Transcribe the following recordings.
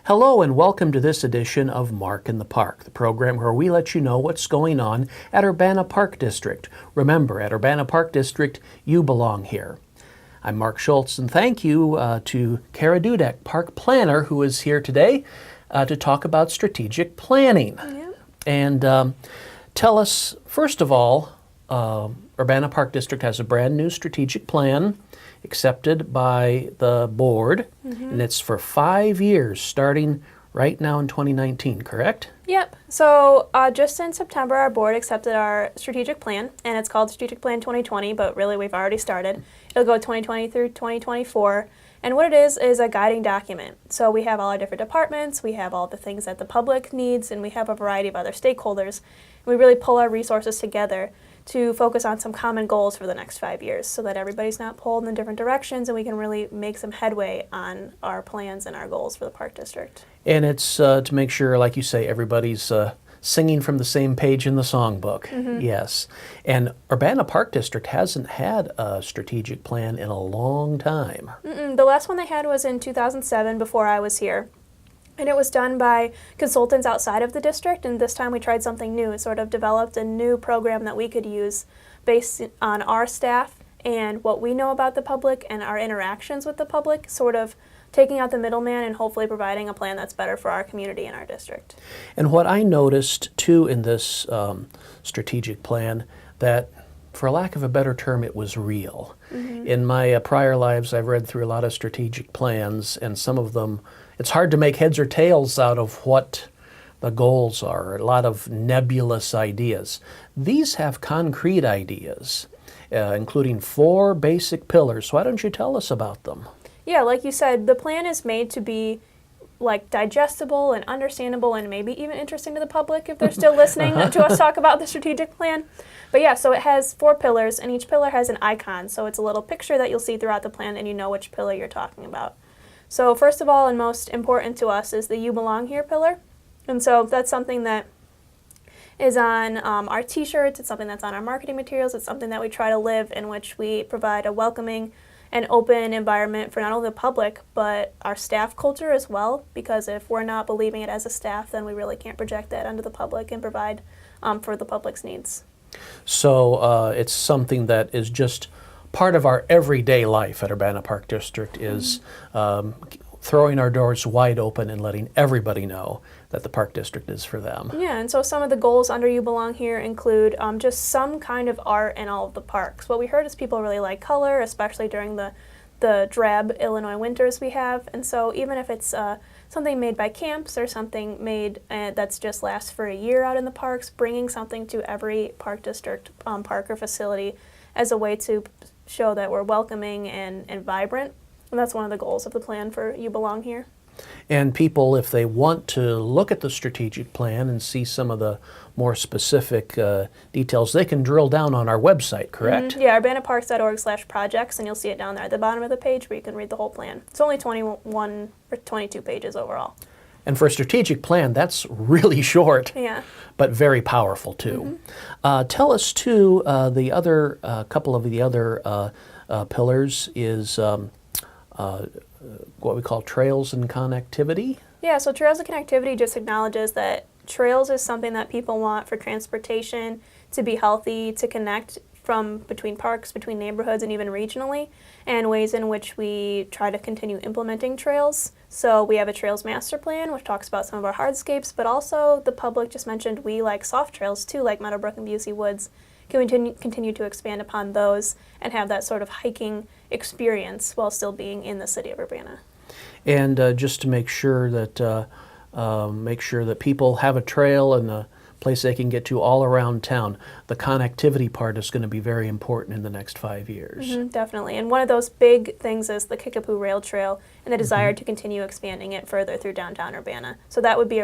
Hello and welcome to this edition of Mark in the Park, the program where we let you know what's going on at Urbana Park District. Remember, at Urbana Park District, you belong here. I'm Mark Schultz, and thank you to Kara Dudek, Park Planner, who is here today to talk about strategic planning. Yeah. And tell us, first of all, Urbana Park District has a brand new strategic plan accepted by the board, and it's for 5 years, starting right now in 2019, correct? Yep. So just in September, our board accepted our strategic plan, and it's called Strategic Plan 2020, but really we've already started. It'll go 2020 through 2024, and what it is a guiding document. So we have all our different departments, we have all the things that the public needs, and we have a variety of other stakeholders. We really pull our resources together to focus on some common goals for the next 5 years so that everybody's not pulled in different directions and we can really make some headway on our plans and our goals for the Park District. And it's to make sure, like you say, everybody's singing from the same page in the songbook. Yes. And Urbana Park District hasn't had a strategic plan in a long time. The last one they had was in 2007 before I was here. And it was done by consultants outside of the district, and this time we tried something new, sort of developed a new program that we could use based on our staff and what we know about the public and our interactions with the public, sort of taking out the middleman and hopefully providing a plan that's better for our community and our district. And what I noticed, too, in this strategic plan, that for lack of a better term, it was real. In my prior lives, I've read through a lot of strategic plans, and some of them, it's hard to make heads or tails out of what the goals are, a lot of nebulous ideas. These have concrete ideas, including 4 basic pillars. Why don't you tell us about them? Yeah, like you said, the plan is made to be like digestible and understandable and maybe even interesting to the public if they're still listening to us talk about the strategic plan. But yeah, so it has 4 pillars, and each pillar has an icon. So it's a little picture that you'll see throughout the plan, and you know which pillar you're talking about. So first of all, and most important to us, is the You Belong Here pillar. And so that's something that is on our t-shirts, it's something that's on our marketing materials, it's something that we try to live, in which we provide a welcoming and open environment for not only the public, but our staff culture as well, because if we're not believing it as a staff, then we really can't project that onto the public and provide for the public's needs. So it's something that is just part of our everyday life at Urbana Park District, is throwing our doors wide open and letting everybody know that the Park District is for them. Yeah, and so some of the goals under You Belong Here include just some kind of art in all of the parks. What we heard is people really like color, especially during the drab Illinois winters we have, and so even if it's something made by camps or something made that's just lasts for a year out in the parks, bringing something to every Park District park or facility as a way to show that we're welcoming and vibrant. And that's one of the goals of the plan for You Belong Here. And people, if they want to look at the strategic plan and see some of the more specific details, they can drill down on our website, correct? Yeah, urbanaparks.org/projects, and you'll see it down there at the bottom of the page where you can read the whole plan. It's only 21 or 22 pages overall. And for a strategic plan, that's really short, but very powerful too. Tell us too, the other couple of the other pillars is what we call trails and connectivity. Yeah, so trails and connectivity just acknowledges that trails is something that people want for transportation, to be healthy, to connect from between parks, between neighborhoods, and even regionally, and ways in which we try to continue implementing trails. So we have a trails master plan, which talks about some of our hardscapes, but also the public just mentioned we like soft trails too, like Meadowbrook and Busey Woods. Can we continue to expand upon those and have that sort of hiking experience while still being in the city of Urbana. And just to make sure that people have a trail and a place they can get to all around town, the connectivity part is going to be very important in the next 5 years. Definitely. And one of those big things is the Kickapoo Rail Trail and the desire to continue expanding it further through downtown Urbana. So that would be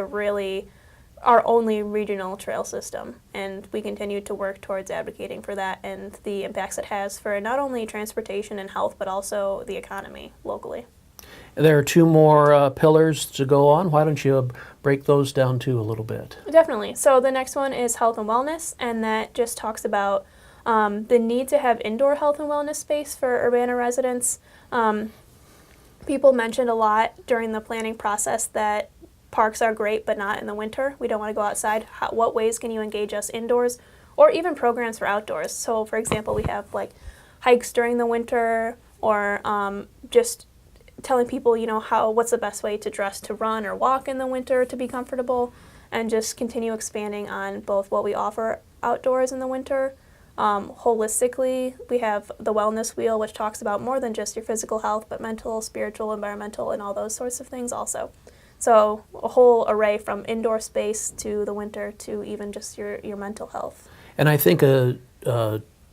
our only regional trail system, and we continue to work towards advocating for that and the impacts it has for not only transportation and health, but also the economy locally. There are 2 more pillars to go on. Why don't you break those down too a little bit? Definitely. So the next one is health and wellness, and that just talks about the need to have indoor health and wellness space for Urbana residents. People mentioned a lot during the planning process that parks are great, but not in the winter. We don't want to go outside. What ways can you engage us indoors, or even programs for outdoors? So, for example, we have like hikes during the winter, or just telling people, what's the best way to dress to run or walk in the winter to be comfortable, and just continue expanding on both what we offer outdoors in the winter. Holistically, we have the wellness wheel, which talks about more than just your physical health, but mental, spiritual, environmental, and all those sorts of things also. So a whole array from indoor space to the winter to even just your mental health. And I think a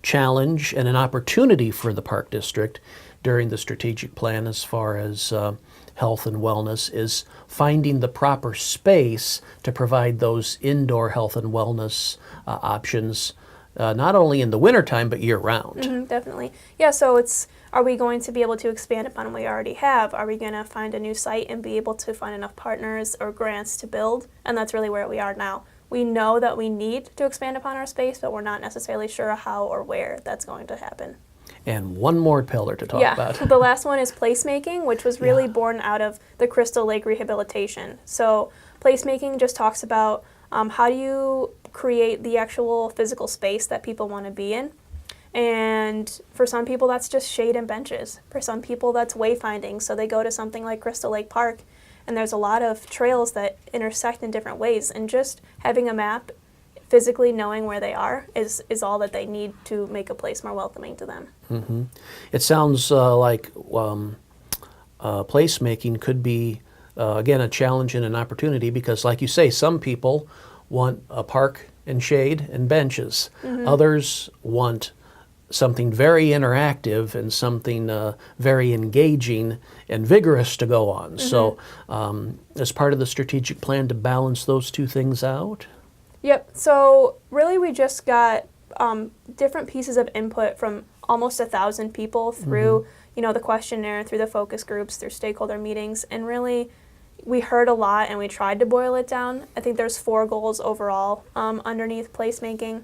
challenge and an opportunity for the Park District during the strategic plan as far as health and wellness is finding the proper space to provide those indoor health and wellness options, not only in the wintertime, but year-round. Mm-hmm, definitely. Yeah, so are we going to be able to expand upon what we already have? Are we going to find a new site and be able to find enough partners or grants to build? And that's really where we are now. We know that we need to expand upon our space, but we're not necessarily sure how or where that's going to happen. And one more pillar to talk about. The last one is placemaking, which was really born out of the Crystal Lake rehabilitation. So placemaking just talks about how do you create the actual physical space that people want to be in. And for some people, that's just shade and benches. For some people, that's wayfinding. So they go to something like Crystal Lake Park, and there's a lot of trails that intersect in different ways. And just having a map, physically knowing where they are, is all that they need to make a place more welcoming to them. Mm-hmm. It sounds like placemaking could be, again, a challenge and an opportunity because, like you say, some people want a park and shade and benches. Mm-hmm. Others want something very interactive and something very engaging and vigorous to go on. Mm-hmm. So as part of the strategic plan to balance those two things out? Yep. So really we just got different pieces of input from almost 1,000 people through, the questionnaire, through the focus groups, through stakeholder meetings, and really we heard a lot and we tried to boil it down. I think there's 4 goals overall underneath placemaking.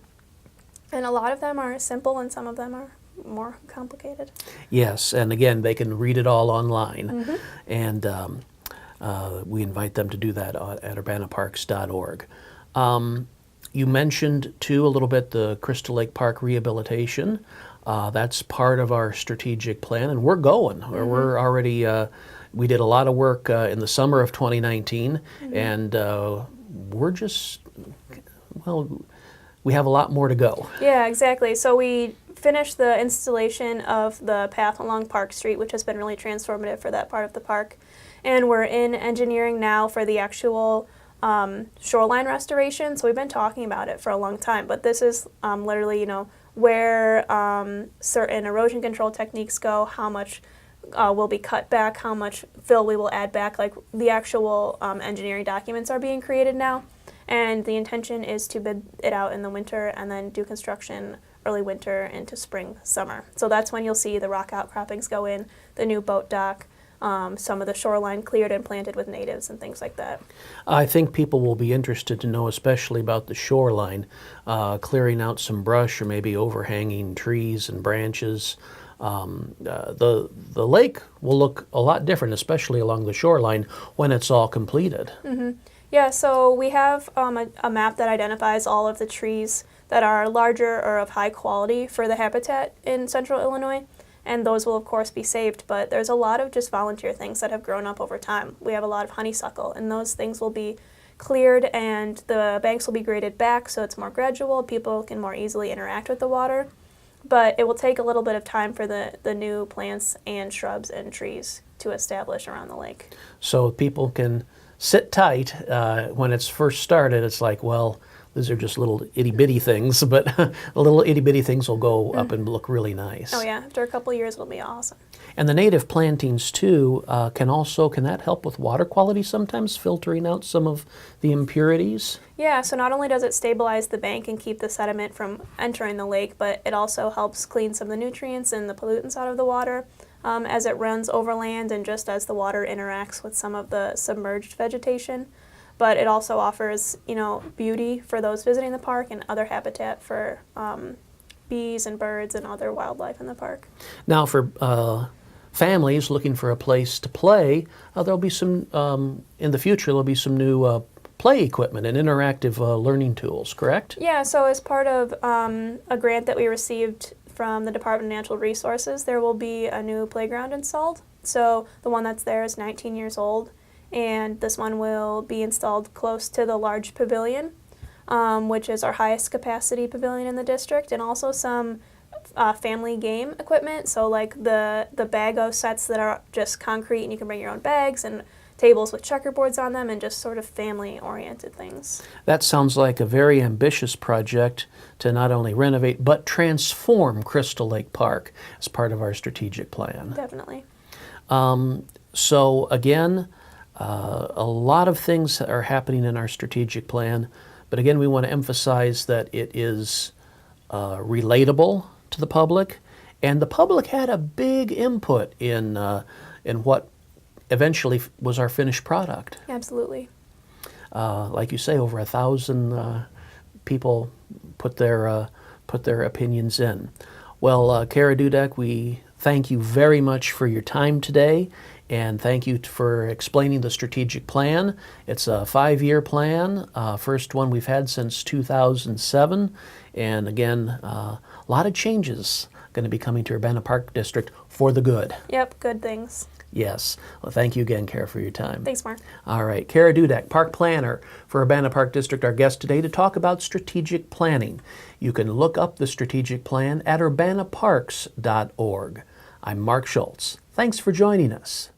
And a lot of them are simple and some of them are more complicated. Yes, and again, they can read it all online. And we invite them to do that at urbanaparks.org. You mentioned, too, a little bit the Crystal Lake Park rehabilitation. That's part of our strategic plan, and we're going. We're already, we did a lot of work in the summer of 2019, and we're just, we have a lot more to go. Yeah, exactly. So we finished the installation of the path along Park Street, which has been really transformative for that part of the park. And we're in engineering now for the actual shoreline restoration. So we've been talking about it for a long time, but this is literally, where certain erosion control techniques go, how much will be cut back, how much fill we will add back, like the actual engineering documents are being created now. And the intention is to bid it out in the winter and then do construction early winter into spring, summer. So that's when you'll see the rock outcroppings go in, the new boat dock, some of the shoreline cleared and planted with natives and things like that. I think people will be interested to know especially about the shoreline, clearing out some brush or maybe overhanging trees and branches. The lake will look a lot different, especially along the shoreline, when it's all completed. Yeah, so we have a map that identifies all of the trees that are larger or of high quality for the habitat in central Illinois, and those will of course be saved, but there's a lot of just volunteer things that have grown up over time. We have a lot of honeysuckle, and those things will be cleared and the banks will be graded back so it's more gradual, people can more easily interact with the water, but it will take a little bit of time for the new plants and shrubs and trees to establish around the lake. So people can sit tight. When it's first started, it's like, well, these are just little itty-bitty things, but the little itty-bitty things will go up and look really nice. Oh yeah, after a couple of years it'll be awesome. And the native plantings too, can that help with water quality sometimes, filtering out some of the impurities? Yeah, so not only does it stabilize the bank and keep the sediment from entering the lake, but it also helps clean some of the nutrients and the pollutants out of the water. As it runs overland and just as the water interacts with some of the submerged vegetation. But it also offers, beauty for those visiting the park and other habitat for bees and birds and other wildlife in the park. Now for families looking for a place to play, there'll be some, in the future, there'll be some new play equipment and interactive learning tools, correct? Yeah, so as part of a grant that we received from the Department of Natural Resources, there will be a new playground installed. So the one that's there is 19 years old, and this one will be installed close to the large pavilion, which is our highest capacity pavilion in the district, and also some family game equipment, so like the bag-o sets that are just concrete and you can bring your own bags, and tables with checkerboards on them, and just sort of family-oriented things. That sounds like a very ambitious project to not only renovate but transform Crystal Lake Park as part of our strategic plan. Definitely. So again, a lot of things are happening in our strategic plan, but again, we want to emphasize that it is relatable to the public, and the public had a big input in what eventually was our finished product. Absolutely. Like you say, over 1,000 people put their opinions in. Well, Kara Dudek, we thank you very much for your time today, and thank you for explaining the strategic plan. It's a 5-year plan, first one we've had since 2007, and again, a lot of changes going to be coming to Urbana Park District for the good. Yep, good things. Yes. Well, thank you again, Kara, for your time. Thanks, Mark. All right. Kara Dudek, Park Planner for Urbana Park District, our guest today to talk about strategic planning. You can look up the strategic plan at urbanaparks.org. I'm Mark Schultz. Thanks for joining us.